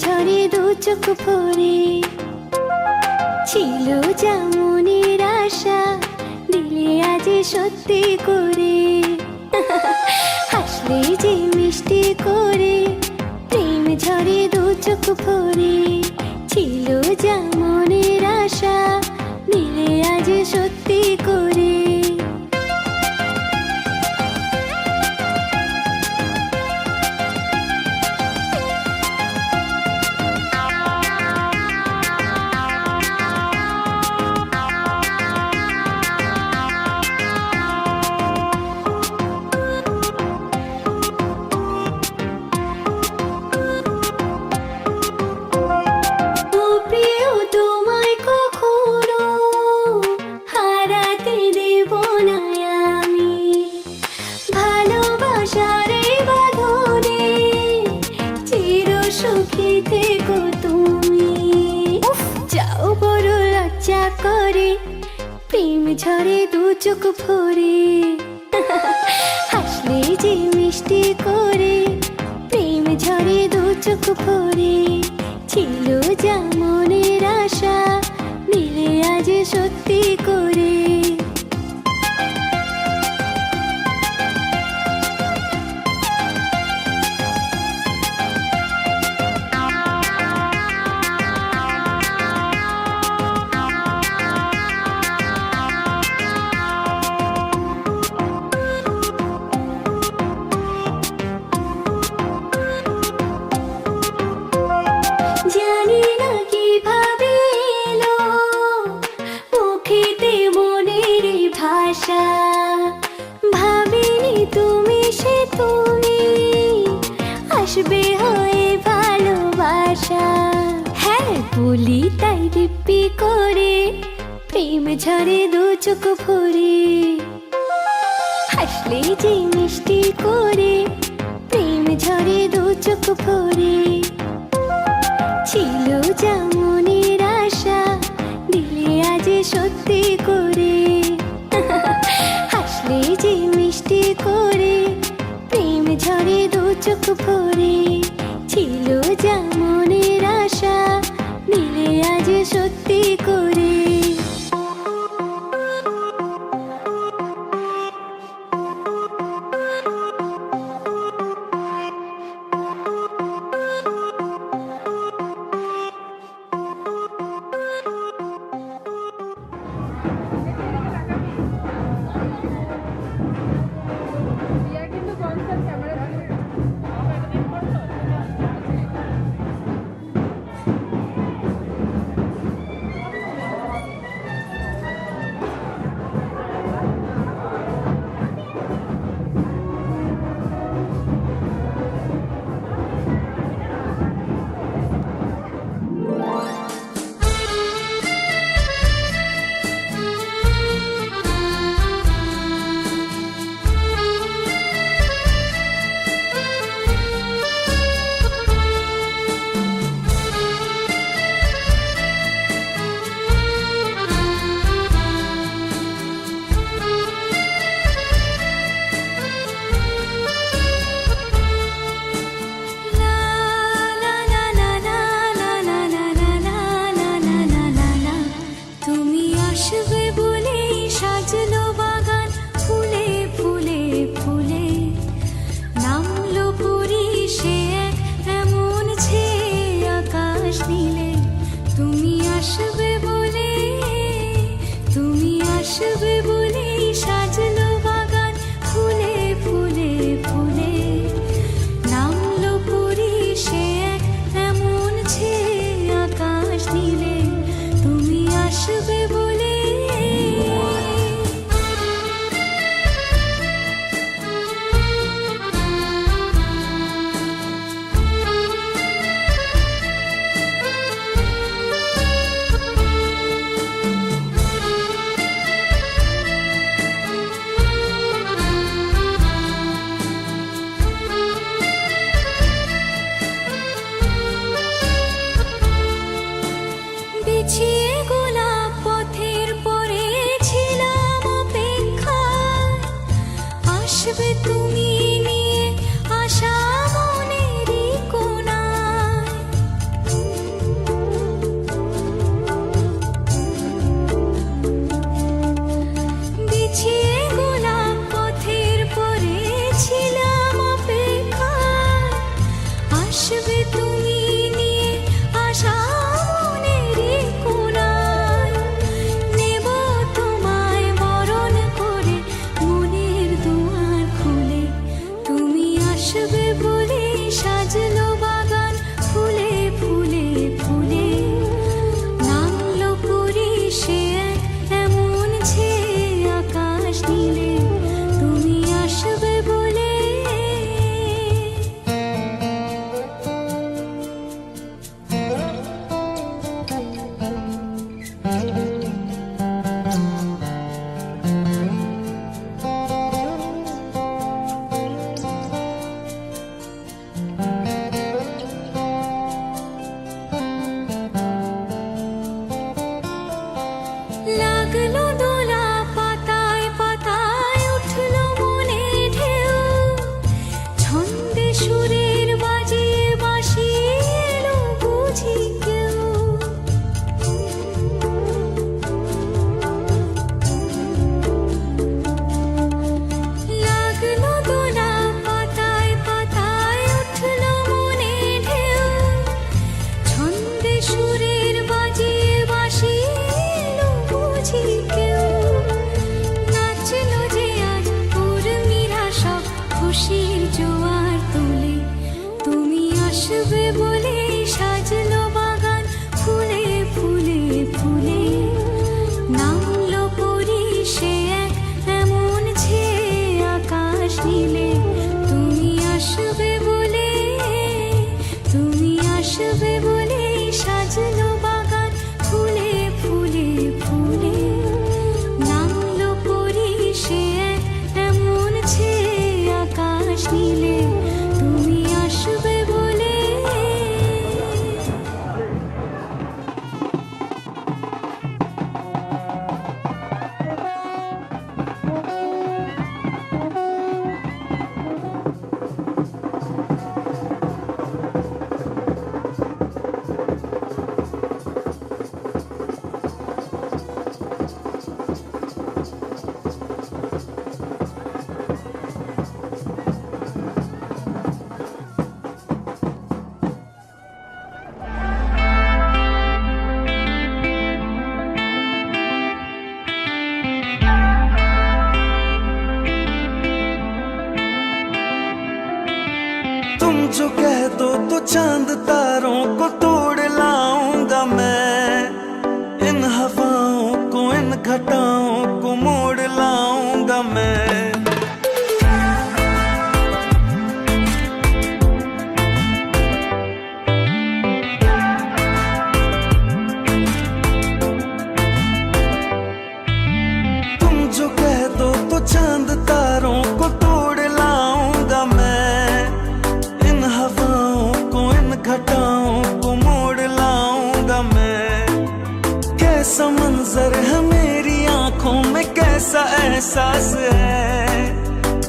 ঝরে দু চোখ ভরে, ছিল যেমনের আশা দিলে আজ সত্যি করে। হাসলে যে মিষ্টি করে প্রেম ঝরে দু চোখ ভরে, ছিল যেমনের আশা দিলে আজ সত্যি করে। করে প্রেম ঝরে দু চোখ ভরে, হাসলে যে মিষ্টি করে প্রেম ঝরে দু চোখ ভরে, ছিল যেমনের আশা দিলে আজ সত্যি করে। ভাবিনি তুমি সে তুমি আসবে হয়ে ভালোবাসা। হ্যাঁ বলি তাই দিব্যি করে প্রেম ঝরে দু চোখ ভরে, হাসলে যে মিষ্টি করে প্রেম ঝরে দু চোখ ভরে, ছিল যেমনের আশা দিলে আজ সত্যি করে। হাসলে যে মিষ্টি করে প্রেম ঝরে দু চোখ ভরে, ছিল যেমনের আশা দিলে আজ সত্যি করে। আসবে তুমি নিয়ে আশা মনেরই কোণায়, নেব তোমায় বরণ করে মনের দুয়ার খুলে। তুমি আসবে বলে সাজলো বাগান ফুলে ফুলে ফুলে, নামলো পরি সে এক এমন ছেয়ে আকাশ নীলে। তুমি আসবে বলে লাগলো দোলা পাতায় পাতায় উঠলো মনে ঢেউ, ছন্দে সুরের বাজিয়ে বাঁশিয়ে এলো বুঝি কেউ। লাগলো দোলা পাতায় পাতায় উঠলো মনে ঢেউ, ছন্দে সুরের বাজিয়ে বাঁশিয়ে এলো বুঝি কেউ। নাচলো যে আজ উর্মিরা সব খুশির জোয়ার তুলে। তুমি আসবে বলে সাজলো বাগান ফুলে ফুলে ফুলে, নামলো পরি সে এক এমন ছেয়ে আকাশ নীলে। তুমি আসবে বলে, তুমি আসবে বলে সাজলো বাগান ফুলে ফুলে ফুলে, নামলো পরি সে এক এমন ছেয়ে আকাশ নীলে। তুমি আসবে বলে तुम जो कह दो तो चांद तारों को तोड़ लाऊंगा मैं, इन हवाओं को इन घटाओं को मोड़ लाऊंगा मैं। तुम जो कह दो तो चांद तारों को तोड़ लाऊंगा मैं, इन हवाओं को इन घटाओं को मोड़ लाऊंगा मैं। कैसा मंजर है मेरी आंखों में, कैसा एहसास है,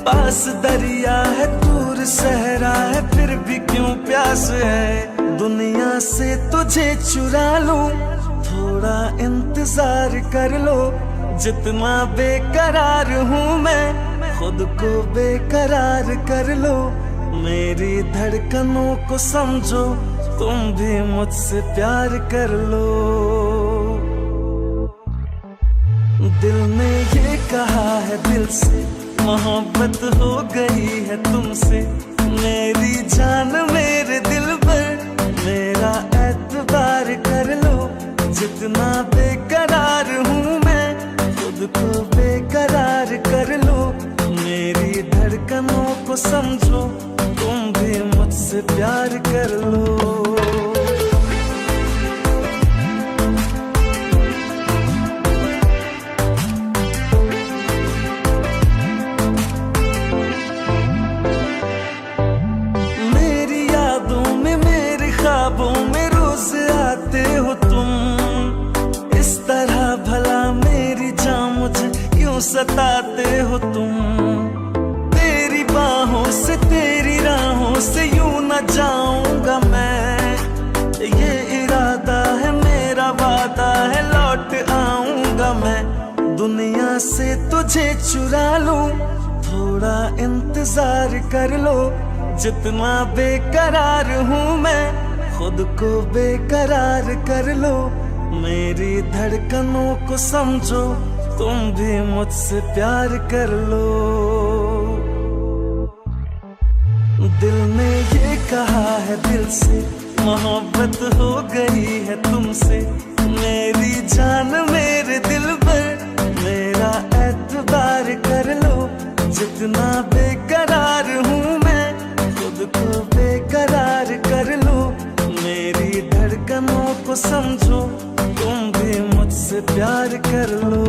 पास दरिया है दूर सहरा है फिर भी क्यों प्यास है। दुनिया से तुझे चुरा लूं, थोड़ा इंतजार कर लो, जितना बेकरार हूँ मैं खुद को बेकरार कर लो। मेरी धड़कनों को समझो, तुम भी मुझसे प्यार कर लो। दिल ने ये कहा है दिल से, मोहब्बत हो गई है तुमसे। मेरी जान मेरे दिल पर मेरा एतबार कर लो, जितना बेकरार हूँ मैं खुद को बेकरार कर लो। मेरी धड़कनों को समझो, तुम भी मुझसे प्यार कर लो। मेरी यादों में मेरे ख्वाबों में रोज आते हो तुम, इस तरह भला मेरी जान मुझे क्यों सताते हो तुम। तेरी बाहों से तेरी राहों से यूं न जाऊंगा मैं, ये इरादा है मेरा वादा है लौट आऊंगा मैं। दुनिया से तुझे चुरा लूं, थोड़ा इंतजार कर लो, जितना बेकरार हूँ मैं, खुद को बेकरार कर लो। मेरी धड़कनों को समझो, तुम भी मुझसे प्यार कर लो। दिल ने ये कहा है दिल से, मोहब्बत हो गई है तुमसे। मेरी जान मेरे दिल पर, मेरा एतबार कर लो। जितना बेकरार हूँ मैं, खुद को बेकरार कर लो। मेरी धड़कनों को समझो, तुम भी मुझसे प्यार कर लो।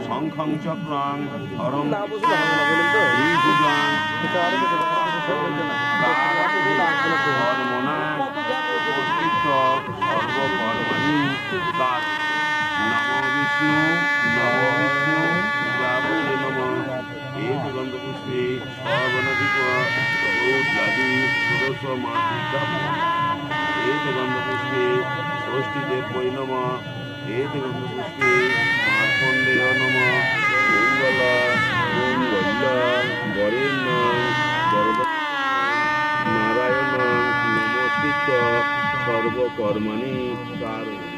শঙ্খং চক্রং হরং দ্বিভুজং কর্মণা অস্তিত্ব সর্বকর্মাণি কার। নমো বিষ্ণু ব্রাহ্মণে নমঃ। এত গন্ধপুষ্পে সর্বনদীপ রৌদ্রাদি ষোড়শ মাতৃকা। এত গন্ধপুষ্পে ষষ্ঠীদেব্যৈ নমঃ। এত গন্ধপুষ্পে মার্কণ্ডেয় নমঃ। বরেণ্যং নারায়ণং নমস্কৃত্য সর্বকর্মাণি কারয়ন্তি।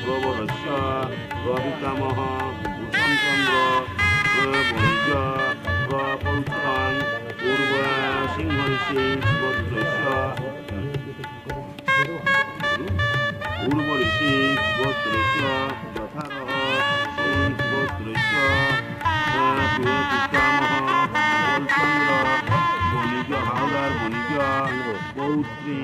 প্রবরস্য রবিকামহ ভূষণচন্দ্র বণিজ প্রপৌত্রাং পূর্ব সিংহর্ষি গোত্রস্য পূর্ব ঋষি গোত্রস্য যথারহ সিং গোত্রস্য পিতামহ গোলচন্দ্র বণিজ হাওড়ার বণিজ পৌত্রী।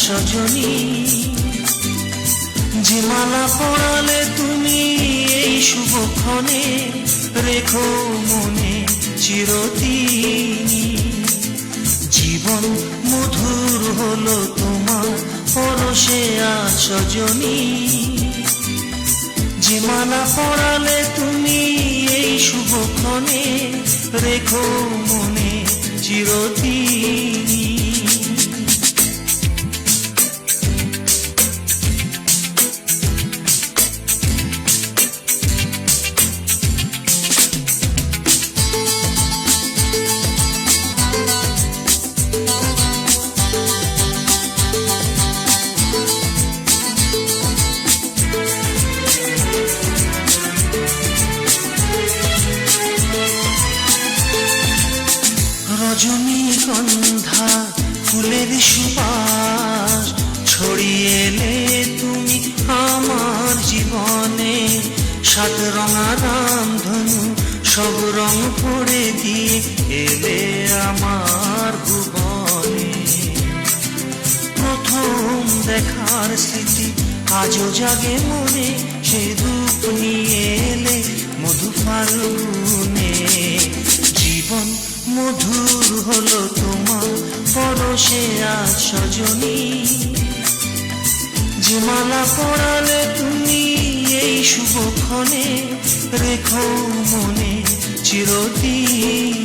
সজনী, যে মালা পরালে তুমি এই শুভক্ষণে, রেখো মনে চিরদিন। জীবন মধুর হলো তোমার পরশে আজ সজনী, যে মালা পরালে তুমি এই শুভক্ষণে, রেখো মনে চিরদিন। রজনীগন্ধা ফুলের সুবাস ছড়িয়ে এলে তুমি আমার জীবনে, সাত রঙা রামধনু সব রং ভরে দিয়ে এলে আমার ভুবনে। প্রথম দেখার স্মৃতি আজও জাগে মনে, সে রূপ নিয়ে এলে মধু ফাল্গুনে। জীবন মধুর হলো তোমার পরশে আজ সজনী, যে মালা পরালে তুমি এই শুভক্ষণে, রেখো মনে চিরদিন।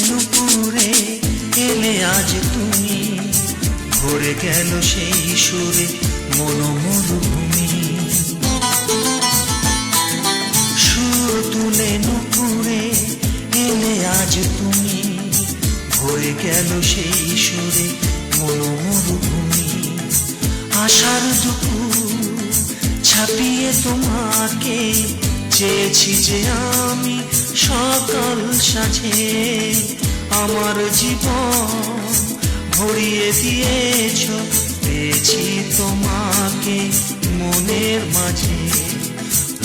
নুপুরে এলে আজ তুমি, ভরে গেল সেই সুরে মন মরুভূমি। সুর তুলে নুপুরে এলে আজ তুমি, ভরে গেল সেই সুরে মন মরুভূমি। আশার দুপুর ছাপিয়ে তোমাকে চেয়েছি যে আমি সকাল সাজে, আমার জীবন ভরিয়ে দিয়েছ, পেয়েছি তোমাকে মনের মাঝে।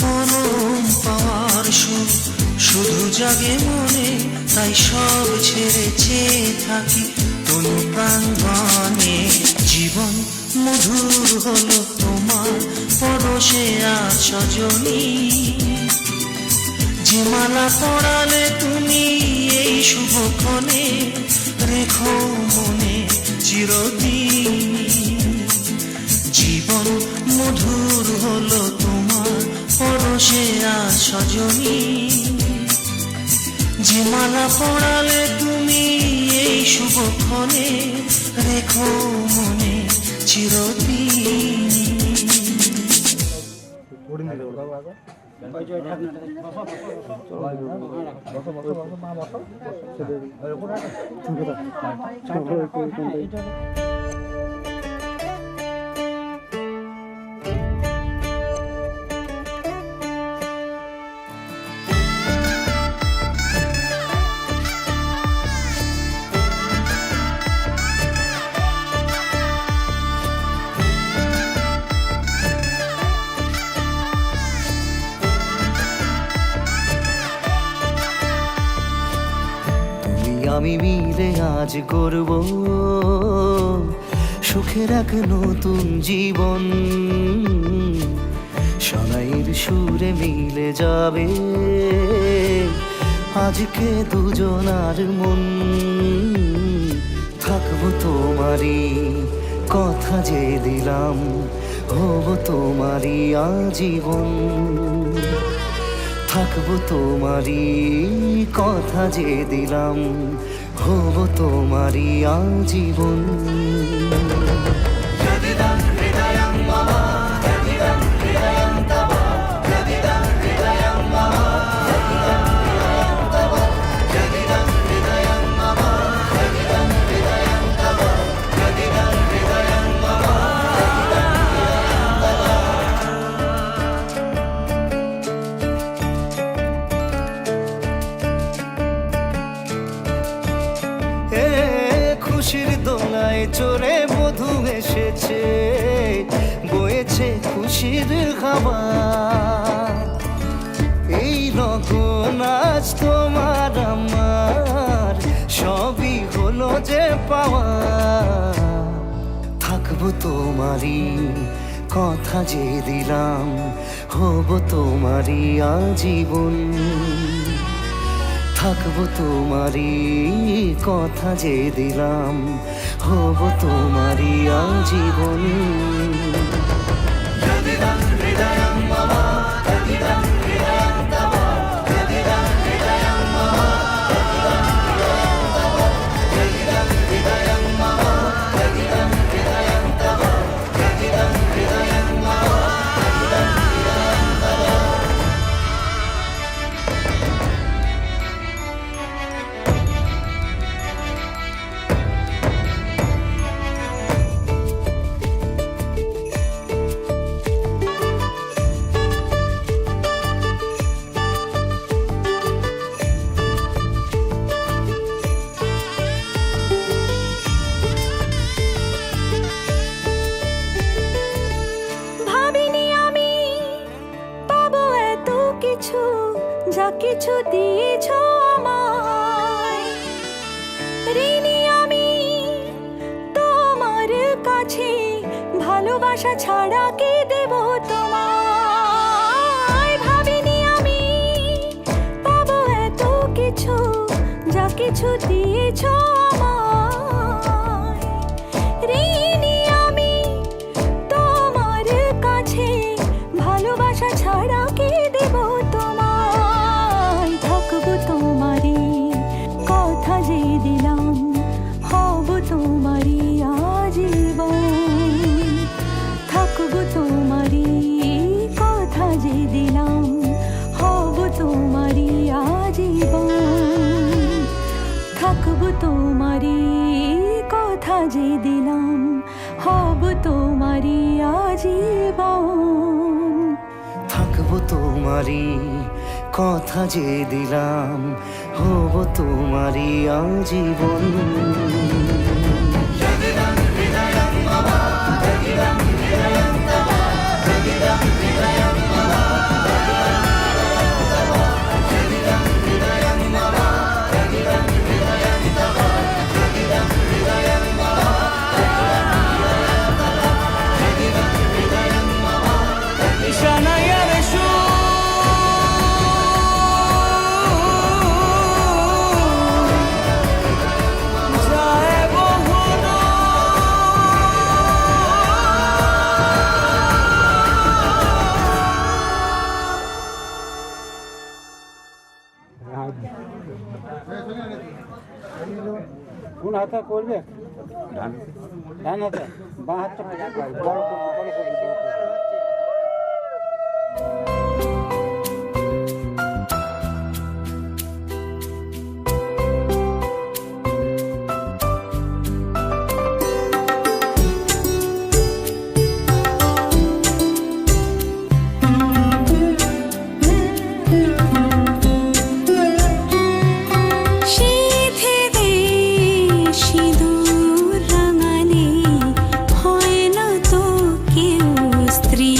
পরম পাওয়ার সুখ শুধু জাগে মনে, তাই সব ছেড়ে চেয়ে থাকি তনু প্রাঙ্গণে। জীবন মধুর হলো তোমার পরশে আজ সজনী, যে মালা পরালে তুমি এই শুভক্ষণে, রেখো মনে চিরদিন। জীবন মধুর হলো তোমার পরশে আজ সজনী, যে মালা পরালে তুমি এই শুভক্ষণে, রেখো মনে চিরদিন। আমি মিলে আজ গর্ব, সুখের এক নতুন জীবন। সানাইয়ের সুরে মিলে যাবে আজকে দুজনার মন। থাকবো তোমারই কথা যে দিলাম, হব তোমারই আজীবন। থাকবো তোমারই কথা যে দিলাম, হব তোমারই আজীবন। চড়ে মধু এসেছে, বয়েছে খুশির খাবার। এই রকম আজ তোমার আমার সবই হলো যে পাওয়া। থাকবো তোমারই কথা যে দিলাম, হব তোমারই আজীবন। থাকবো তোমারই কথা যে দিলাম, হব তোমারই আজীবন। ভাবিনি আমি পাবো এত কিছু, যা কিছু দিয়েছ আমায়। ঋণী আমি তোমার কাছে, ভালোবাসা ছাড়া কি দেব তোমায়। ভাবিনি আমি পাবো এত কিছু, যা কিছু দিয়েছ আমায়। ঋণী আমি তোমার কাছে, ভালোবাসা ছাড়া কি দেব তোমায়। থাকবো তোমারই কথা যে দিলাম, হব তোমারই আজীবন। থাকবো তোমারই কথা যে দিলাম, হব তোমারই আজীবন। থাকবো তোমারই কথা যে দিলাম, হব তোমারই আজীবন। থাকবো তোমারই কথা যে দিলাম, হব তোমারই আজীবন। কোন হাতে করবে? ডান হাতে, বাঁ হাতটা বড় করবে। সিঁদুর রাঙালে হয় না তো কেউ স্ত্রী।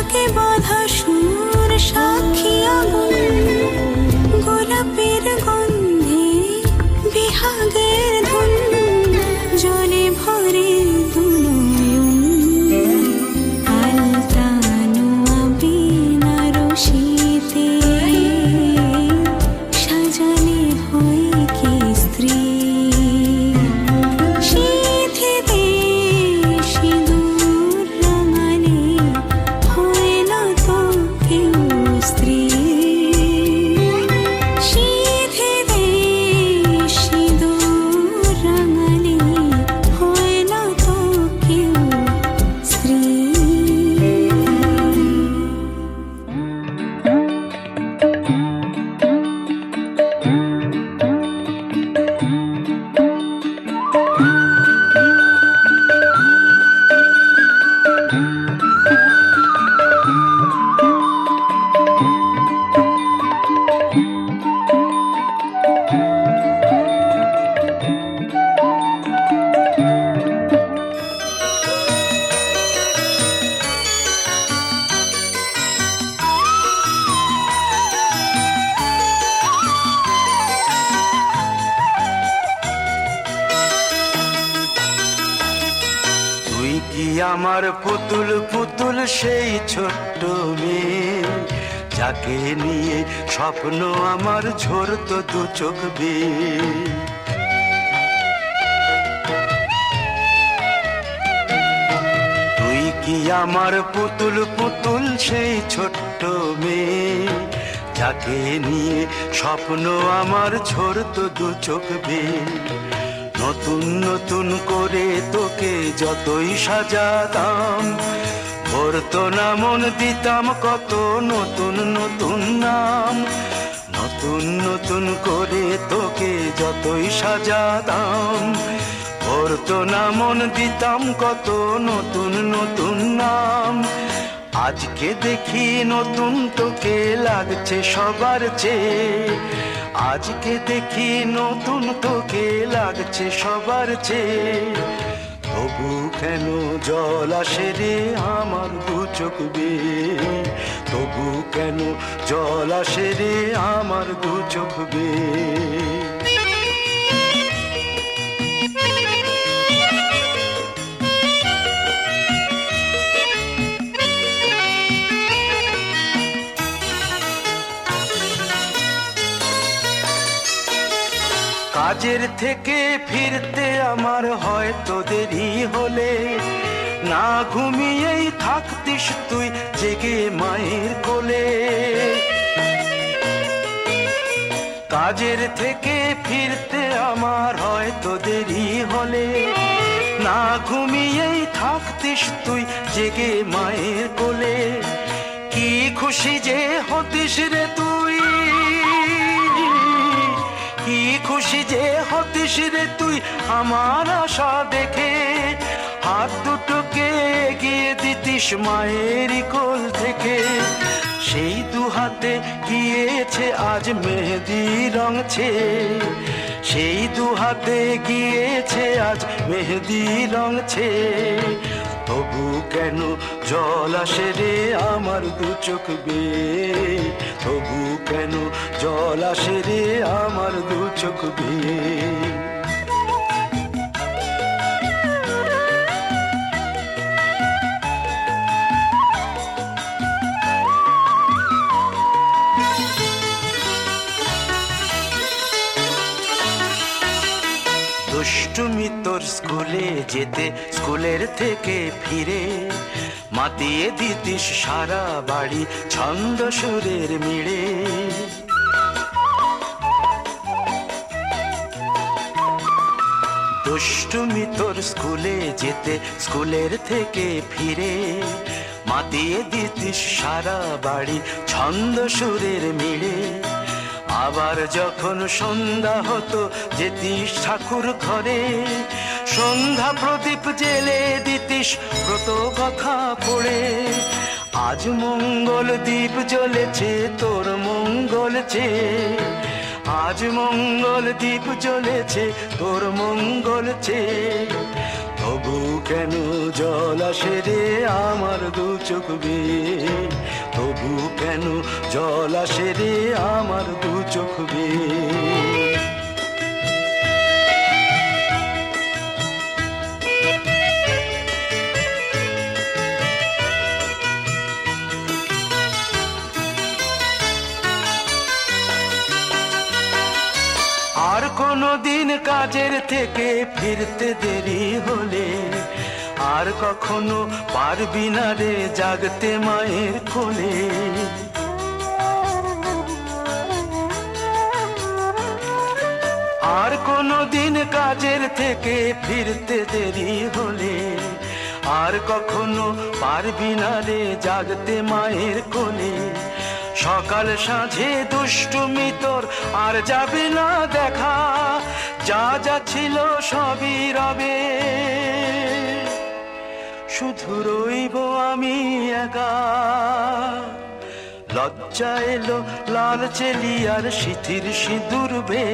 থাকে বাধা সুর সাক্ষী আগুন গোলাপের গন্ধে বিহাগের ধুন জলে ভরে দুনয়ন আলতানো আবিনা রশিতে সাজালে হয় কি স্ত্রী শীথিতে সিঁদুর রাঙালে হয় না তো কেউ স্ত্রী শীথিতে সিঁদুর রাঙালে হয় না তো কেউ স্ত্রী। তুই কি আমার পুতুল পুতুল সেই ছোট্ট মেয়ে যাকে নিয়ে স্বপ্ন আমার ঝরতো দু চোখ বেয়ে তুই কি আমার পুতুল পুতুল সেই ছোট্ট মেয়ে যাকে নিয়ে স্বপ্ন আমার ঝরতো দু চোখ বেয়ে নতুন নতুন করে তোকে যতই সাজাতাম ভরতো না মন দিতাম কত নতুন নতুন নাম নতুন নতুন করে তোকে যতই সাজাতাম ভরতো না মন দিতাম কত নতুন নতুন নাম আজকে দেখি নতুন তোকে লাগছে সবার চেয়ে আজকে দেখি নতুন তোকে লাগছে সবার চেয়ে তবু কেন জল আসে রে আমার দু চোখ বেয়ে তবু কেন জল আসে রে আমার দু চোখ বেয়ে কাজের থেকে ফিরতে আমার হয়তো দেরি হলে না ঘুমিয়েই থাকতিস তুই জেগে মায়ের কোলে কাজের থেকে ফিরতে আমার হয়তো দেরি হলে না ঘুমিয়েই থাকতিস তুই জেগে মায়ের কোলে কি খুশি যে হতিস রে তুই কি খুশি যে হতিস রে তুই আমার আশা দেখে হাত দুটোকে এগিয়ে দিতিস মায়ের কোল থেকে সেই দু হাতে গিয়েছে আজ মেহেদি রঙছে সেই দু হাতে গিয়েছে আজ মেহেদি রঙছে তবু কেন জল আসে রে আমার দু চোখ বেয়ে তবু কেন জল আসে রে আমার দু চোখ বেয়ে দুষ্টুমি তোর স্কুলে যেতে স্কুলের থেকে ফিরে মাতিয়ে দিতিস সারা বাড়ি ছন্দ সুরের মিড়ে দুষ্টুমি তোর স্কুলে যেতে স্কুলের থেকে ফিরে মাতিয়ে দিতিস সারা বাড়ি ছন্দ সুরের মিড়ে আবার যখন সন্ধ্যা হতো যেতিস ঠাকুর ঘরে সন্ধ্যা প্রদীপ জেলে দিতিস ব্রত কথা পড়ে আজ মঙ্গল দ্বীপ জ্বলেছে তোর মঙ্গল চেয়ে আজ মঙ্গল দ্বীপ জ্বলেছে তোর মঙ্গল চেয়ে তবু কেন জল আসে রে আমার দু চোখ বেয়ে জল আসে রে আমার দু চোখ বেয়ে। আর কোনো দিন কাজের থেকে ফিরতে দেরি হলে আর কখনো পারবি না রে জাগতে মায়ের কোলে। আর কোনো দিন কাজের থেকে ফিরতে দেরি হলে আর কখনো পারবি না রে জাগতে মায়ের কোলে। সকাল সাঁঝে দুষ্টুমি তোর আর যাবে না দেখা, যা যা ছিল সবই রবে, শুধু রইব আমি একা। লজ্জা এলো লাল চেলিয়ার সিথির সিঁদুর বে,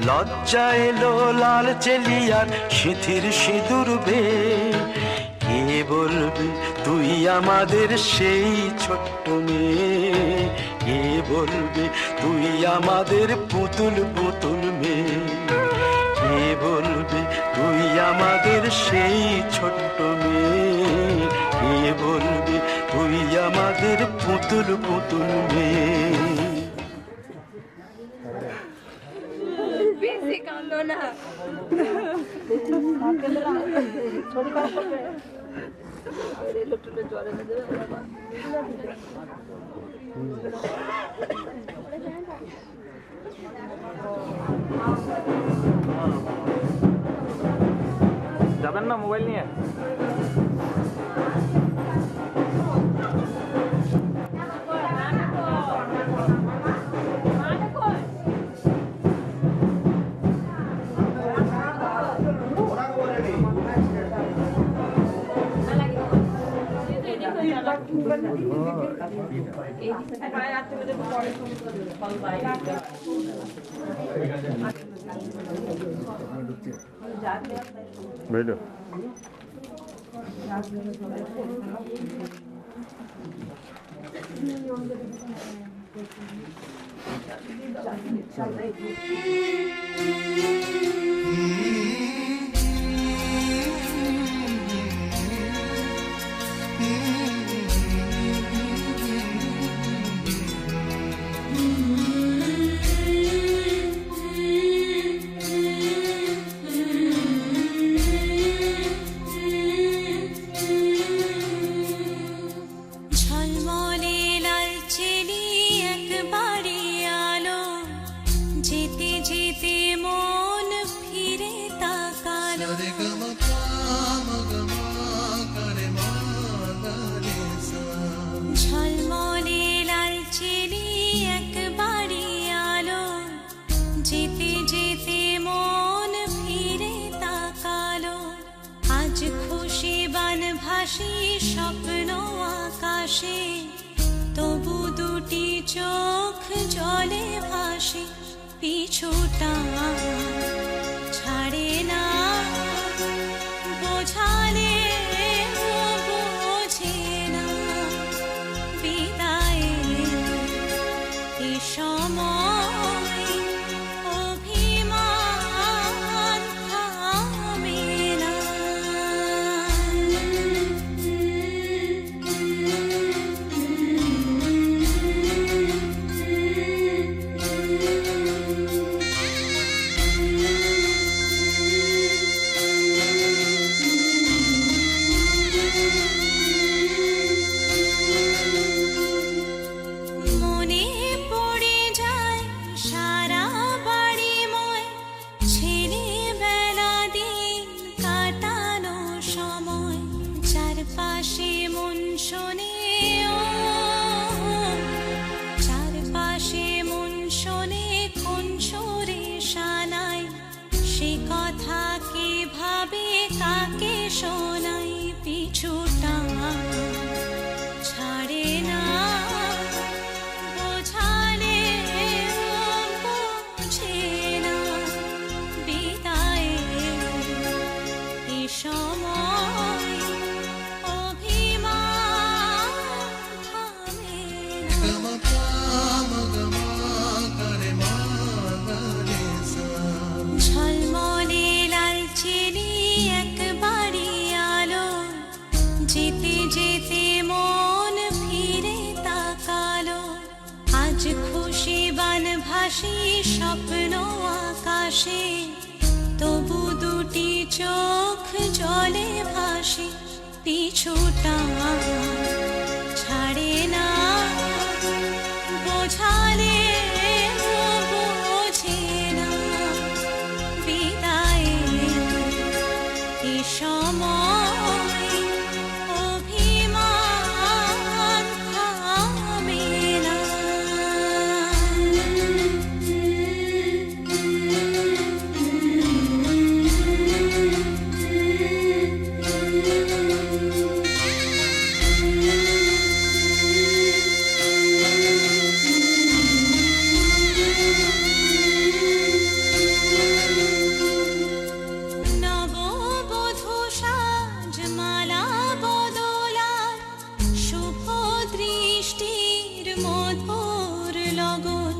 লজ্জা এলো লাল চেলিয়ার সিথির সিঁদুর বে। কে বলবে তুই আমাদের সেই ছোট্ট মেয়ে, কে বলবে তুই আমাদের পুতুল পুতুল মেয়ে, কে বলবে তুই আমাদের সেই ছোট্ট মেয়ে, কে বলবে তুই আমাদের পুতুল পুতুল মেয়ে। বেশি কান্দো না। যাবেন না মোবাইল নিয়ে? বেরো স্বপ্ন আকাশে, তবু দুটি চোখ জলে ভাসে, পিছুটা ছাড়ে না, বোঝালে বোঝে না, বিদায় এ সময় অভিমান থামে না। ভাসি স্বপ্ন আকাশে, তবু দুটি চোখ জলে ভাসি, পিছুটা ছাড়ে না, বোঝালে বোঝে না, বিদায়ের এ সময় অভিমান থামে না। নববধূ সাজমালা বদলার, শুভ দৃষ্টির মধুর লগন,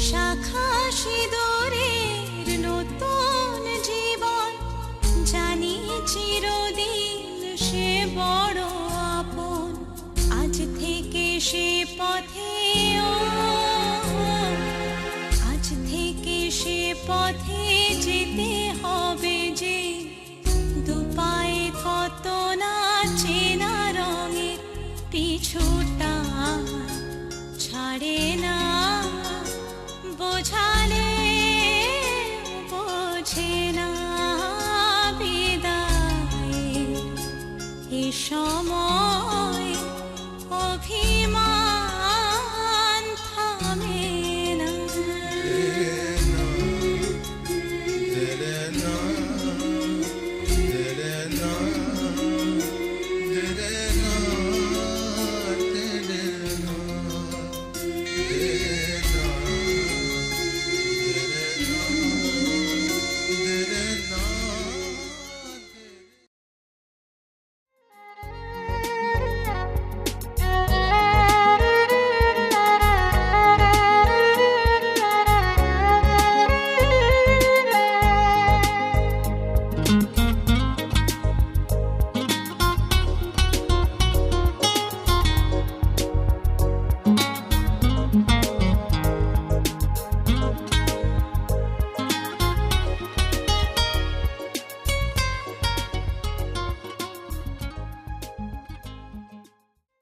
শাখা সিঁদুরের নতুন জীবন, জানি চিরদিন সে বড় আপন। আজ থেকে সে পথে আজ থেকে সে পথে যেতে হবে যে, দুপায়ে কত না চেনা রঙের, পিছুটা ছাড়ে না, বোঝালে বোঝে না, বিদায়ের এ সময় অভি